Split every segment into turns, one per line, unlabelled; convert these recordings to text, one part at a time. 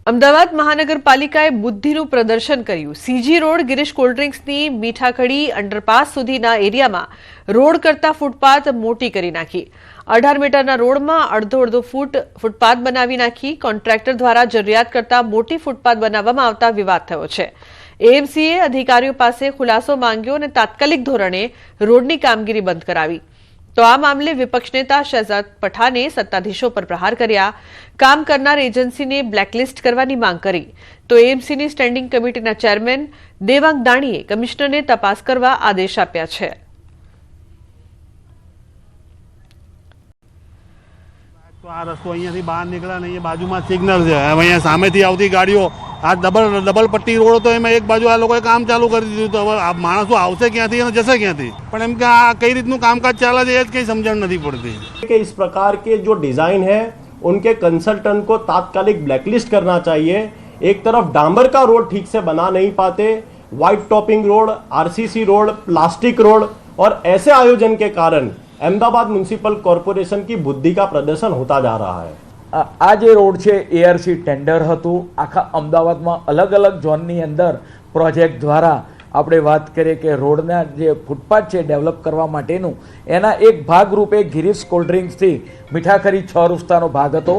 અમદાવાદ મહાનગરપાલિકાએ બુદ્ધિનું પ્રદર્શન કર્યું। સીજી રોડ ગિરીશ કોલ્ડ્રિંક્સની મીઠાખડી અંડરપાસ સુધીના એરિયામાં રોડ કરતા ફૂટપાથ મોટી કરી નાખી। 18 મીટરના રોડમાં અડધો ફૂટ ફૂટપાથ બનાવી નાખી। કોન્ટ્રાક્ટર દ્વારા જરૂરિયાત કરતા મોટી ફૂટપાથ બનાવવામાં આવતા વિવાદ થયો છે। એએમસીએ અધિકારીઓ પાસે ખુલાસો માંગ્યો અને તાત્કાલિક ધોરણે રોડની કામગીરી બંધ કરાવી। तो आ मामले विपक्ष नेता शहजाद पठाने सत्ताधीशों पर प्रहार कर्या। काम करनार एजेंसी ने ब्लेकलिस्ट करवानी मांग करी तो एएमसी ની સ્ટેન્ડિંગ કમિટીના ચેરમેન દેવાંગ દાણીએ કમિશનરને તપાસ કરવા આદેશ આપ્યા છે।
તો આ રસ્તો અહીંયાથી બહાર નીકળ્યા નહીં, બાજુમાં સિગ્નલ છે, અહીંયા સામેથી આવતી ગાડીઓ આ ડબલ પટ્ટી રોડ તો એમાં એક બાજુ આ લોકોએ કામ ચાલુ કરી દીધું, તો હવે આ માણસો આવશે ક્યાંથી અને જશે ક્યાંથી? પણ એમ કે આ કઈ રીતનું કામકાજ ચાલે છે એ જ કંઈ સમજણ નથી પડતી
कि इस प्रकार के जो डिजाइन है उनके कंसल्टेंट को तात्कालिक ब्लैकलिस्ट करना चाहिए। एक तरफ डांबर का रोड ठीक से बना नहीं पाते, white topping road, RCC road, plastic road और ऐसे आयोजन के कारण अहमदाबाद म्युनिसिपल कॉर्पोरेशन की बुद्धि का प्रदर्शन होता जा रहा है।
आ जे रोड છે એઆરસી ટેન્ડર હતું, આખા અમદાવાદમાં અલગ અલગ ઝોનની અંદર પ્રોજેક્ટ દ્વારા આપણે વાત કરીએ કે રોડના જે ફૂટપાથ છે ડેવલપ કરવા માટેનું એના એક ભાગરૂપે ગિરીશ કોલ્ડ્રિંક્સથી મીઠાખરી 6 રસ્તાનો ભાગ હતો,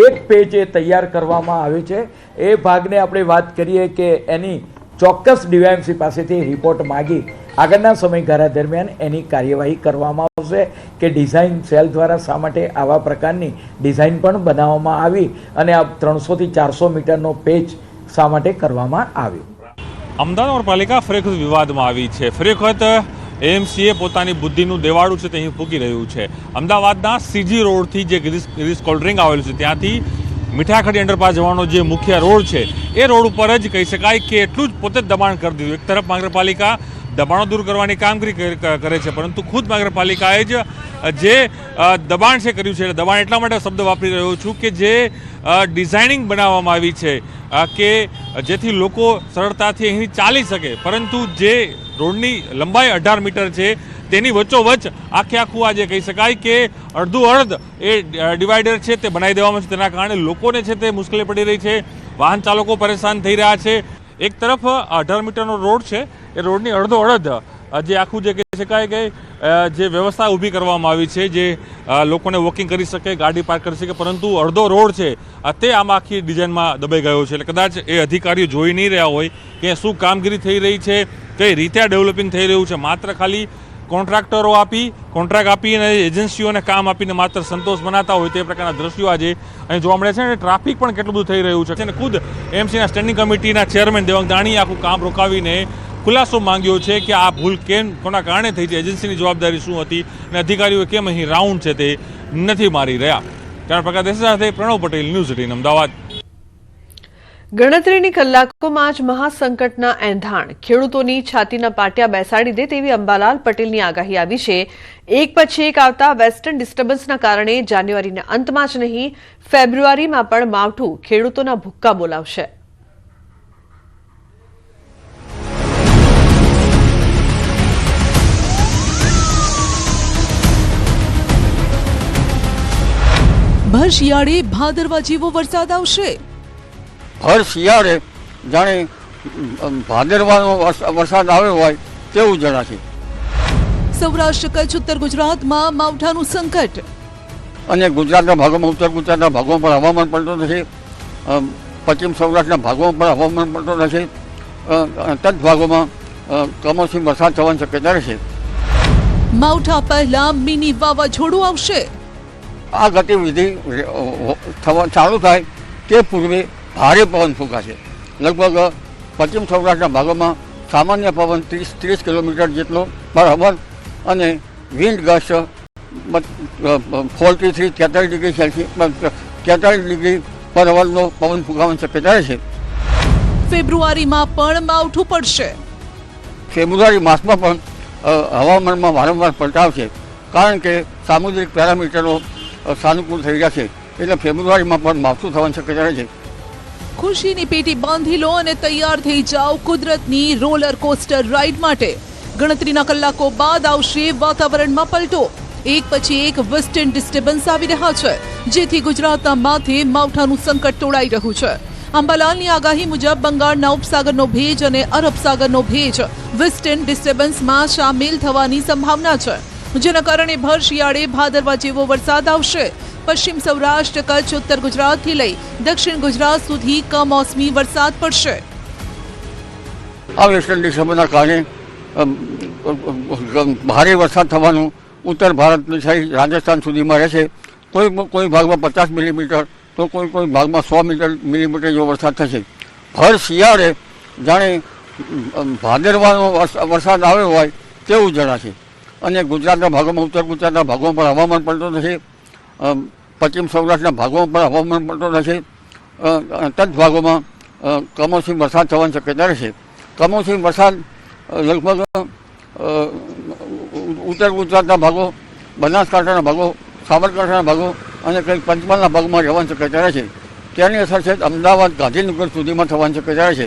એક પેજ એ તૈયાર કરવામાં આવ્યો છે। એ ભાગને આપણે વાત કરીએ કે એની ચોક્કસ ડીવાયએમસી પાસેથી રિપોર્ટ માગી આગળના સમયગાળા દરમિયાન એની કાર્યવાહી કરવામાં આવશે કે ડિઝાઇન સેલ દ્વારા શા માટે આવા પ્રકારની ડિઝાઇન પણ બનાવવામાં આવી અને આ 300 થી 400 મીટરનો પેચ શા માટે કરવામાં આવ્યો।
અમદાવાદ નગરપાલિકા ફરી વખત વિવાદમાં આવી છે। ફરી વખત એએમસીએ પોતાની બુદ્ધિનું દેવાળું છે તે અહીં ફૂંકી રહ્યું છે। અમદાવાદના સીજી રોડથી જે ગિરીશ કોલ્ડ્રિંક આવેલું છે ત્યાંથી મીઠાખડી અંડરપાસ જવાનો જે મુખ્ય રોડ છે એ રોડ ઉપર જ કહી શકાય કે એટલું જ પોતે જ દબાણ કરી દીધું। એક તરફ નગરપાલિકા દબાણો દૂર કરવાની કામગીરી કરે છે, પરંતુ ખુદ નગરપાલિકાએ જ જે દબાણ છે કર્યું છે, દબાણ એટલા માટે શબ્દ વાપરી રહ્યો છું કે જે ડિઝાઇનિંગ બનાવવામાં આવી છે કે જેથી લોકો સરળતાથી અહીં ચાલી શકે, પરંતુ જે રોડની લંબાઈ 18 મીટર છે તેની વચ્ચોવચ્ચ આખું આજે કહી શકાય કે અડધું અડધ એ ડિવાઈડર છે તે બનાવી દેવામાં છે। તેના કારણે લોકોને છે તે મુશ્કેલી પડી રહી છે, વાહન ચાલકો પરેશાન થઈ રહ્યા છે। એક તરફ 18 મીટરનો રોડ છે એ રોડની અડધો અડધ જે આખું જે કહી શકાય કે જે વ્યવસ્થા ઊભી કરવામાં આવી છે જે લોકોને વોકિંગ કરી શકે, ગાડી પાર્ક કરી શકે, પરંતુ અડધો રોડ છે તે આમાં આખી ડિઝાઇનમાં દબાઈ ગયો છે। એટલે કદાચ એ અધિકારીઓ જોઈ નહીં રહ્યા હોય કે શું કામગીરી થઈ રહી છે, કઈ રીતે આ ડેવલપિંગ થઈ રહ્યું છે। માત્ર ખાલી કોન્ટ્રાક્ટ આપી અને એજન્સીઓને કામ આપીને માત્ર સંતોષ બનાવતા હોય તે પ્રકારના દ્રશ્યો આજે અહીં જોવા મળે છે। અને ટ્રાફિક પણ કેટલું બધું થઈ રહ્યું છે અને ખુદ એએમસીના સ્ટેન્ડિંગ કમિટીના ચેરમેન દેવાંગ દાણીએ આખું કામ રોકાવીને ખુલાસો માંગ્યો છે કે આ ભૂલ કોના કારણે થઈ છે, એજન્સીની જવાબદારી શું હતી અને અધિકારીઓ કેમ અહીં રાઉન્ડ છે તે નથી મારી રહ્યા। કારણ પ્રકાશ દેસાઈ સાથે પ્રણવ પટેલ, ન્યૂઝ 18 અમદાવાદ।
ગણતરીની કલાકોમાં જ મહાસંકટના એંધાણ, ખેડૂતોની છાતીના પાટિયા બેસાડી દે તેવી અંબાલાલ પટેલની આગાહી આવી છે। એક પછી એક આવતા વેસ્ટર્ન ડિસ્ટર્બન્સના કારણે જાન્યુઆરીના અંતમાં જ નહીં ફેબ્રુઆરીમાં પણ માવઠું ખેડૂતોના ભૂક્કા બોલાવશે।
ભર શિયાળે ભાદરવા જેવો વરસાદ આવશે।
ભર શિયાળે જાણે ભાદરવાનો વરસાદ આવ્યો હોય તેવું જણાશે।
સૌરાષ્ટ્ર કચ્છ ઉત્તર ગુજરાતમાં માવઠાનું સંકટ
અને ગુજરાતના ભાગોમાં, ઉત્તર ગુજરાતના ભાગોમાં પણ હવામાન પલટો થશે, પશ્ચિમ સૌરાષ્ટ્રના ભાગોમાં પણ હવામાન પલટો થશે, તટ ભાગોમાં કમોસમી વરસાદ થવાની શક્યતા રહેશે।
માવઠા પહેલા મિની વાવાઝોડું આવશે।
આ ગતિવિધિ ચાલુ થાય તે પૂર્વે ભારે પવન ફૂંકાશે। લગભગ પશ્ચિમ સૌરાષ્ટ્રના ભાગોમાં સામાન્ય પવન 30 કિલોમીટર જેટલો પર અવર અને વિન્ડ ગસ્ટ 43 થી 43 ડિગ્રી સેલ્સિયસ 43 ડિગ્રી પર અવરનો પવન ફૂંકાવાની શક્યતા રહેશે।
ફેબ્રુઆરીમાં પણ માવઠું પડશે।
ફેબ્રુઆરી માસમાં પણ હવામાનમાં વારંવાર પલટાવ છે, કારણ કે સામુદ્રિક પેરામીટરો સાનુકૂળ થઈ રહ્યા છે, એટલે ફેબ્રુઆરીમાં પણ માવઠું થવાની શક્યતા રહે છે।
ખુશીની પેટી બાંધી લો અને તૈયાર થઈ જાઓ કુદરતની રોલર કોસ્ટર રાઇડ માટે। ગણતરીના કલાકો બાદ આવશે વાતાવરણમાં પલટો। એક પછી એક વેસ્ટર્ન ડિસ્ટર્બન્સ આવી રહ્યા છે, જેથી ગુજરાતના માથે માવઠાનું સંકટ તોડાઈ રહ્યું છે। અંબાલાલની આગાહી મુજબ બંગાળના ઉપસાગરનો ભેજ અને અરબ સાગરનો ભેજ વેસ્ટર્ન ડિસ્ટર્બન્સમાં સામેલ થવાની સંભાવના છે, જેના કારણે ભર શિયાળે ભાદરવા જેવો વરસાદ આવશે. પશ્ચિમ સૌરાષ્ટ્ર, કચ્છ, ઉત્તર ગુજરાતથી લઈ દક્ષિણ ગુજરાત સુધી કમોસમી વરસાદ પડશે.
આ વેસ્ટર્ન ડિસ્ટર્બન્સના કારણે ભારે વરસાદ થવાનું ઉત્તર ભારતની થઈ રાજસ્થાન સુધીમાં રહેશે. કોઈ ભાગમાં 50 મિલીમીટર તો કોઈ ભાગમાં 100 મિલીમીટર જેવો વરસાદ થશે. ભર શિયાળે જાણે ભાદરવાનો વરસાદ આવ્યો હોય તેવું જણાશે. અને ગુજરાતના ભાગોમાં, ઉત્તર ગુજરાતના ભાગોમાં પણ હવામાન પડતો થશે. પશ્ચિમ સૌરાષ્ટ્રના ભાગોમાં પણ હવામાન પડતો થશે. તદ ભાગોમાં કમોસમી વરસાદ થવાની શક્યતા રહેશે. કમોસમી વરસાદ લગભગ ઉત્તર ગુજરાતના ભાગો, બનાસકાંઠાના ભાગો, સાબરકાંઠાના ભાગો અને કંઈક પંચમહાલના ભાગમાં રહેવાની શક્યતા રહેશે. તેની અસર છે અમદાવાદ, ગાંધીનગર સુધીમાં થવાની શક્યતા રહેશે.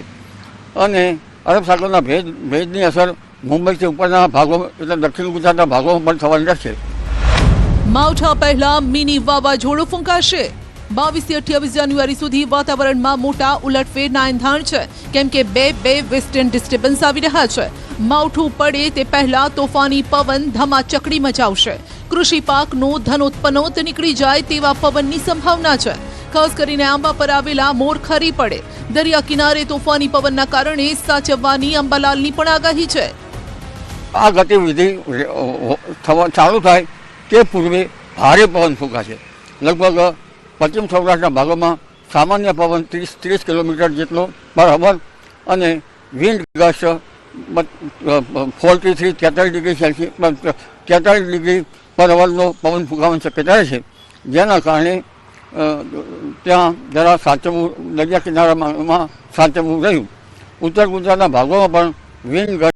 અને અરબ સાગરના ભેજની અસર મુંબઈથી ઉપરના ભાગો એટલે દક્ષિણ ગુજરાતના ભાગોમાં પણ થવાની રહેશે.
માવઠા પહેલા મિની વાવાઝોડું ફૂંકાશે. 22 થી 28 જાન્યુઆરી સુધી વાતાવરણમાં મોટા ઉલટફેરના એંધાણ છે, કેમ કે બે વેસ્ટર્ન ડિસ્ટર્બન્સ આવી રહ્યા છે. માવઠું પડે તે પહેલા તોફાની પવન ધમાચકડી મચાવશે. કૃષિ પાકનો ધનોત્પન્નોત નીકળી જાય તેવા પવનની સંભાવના છે. ખાસ કરીને આંબા પર આવેલા મોર ખરી પડે. દરિયા કિનારે તોફાની પવનના કારણે સાચવવાની અંબાલાલની પણ આગાહી છે.
આ ગતિવિધિ ચાલુ થાય તે પૂર્વે ભારે પવન ફૂંકાશે. લગભગ પશ્ચિમ સૌરાષ્ટ્રના ભાગોમાં સામાન્ય પવન 30 કિલોમીટર જેટલો પર અવર અને wind gust 43 degree Celsius 43 degree પર અવરનો પવન ફૂંકાવાની શક્યતા છે, જેના કારણે ત્યાં જરા સાચવવું, દરિયા કિનારામાં સાચવવું રહ્યું. ઉત્તર ગુજરાતના ભાગોમાં પણ વિન્ડ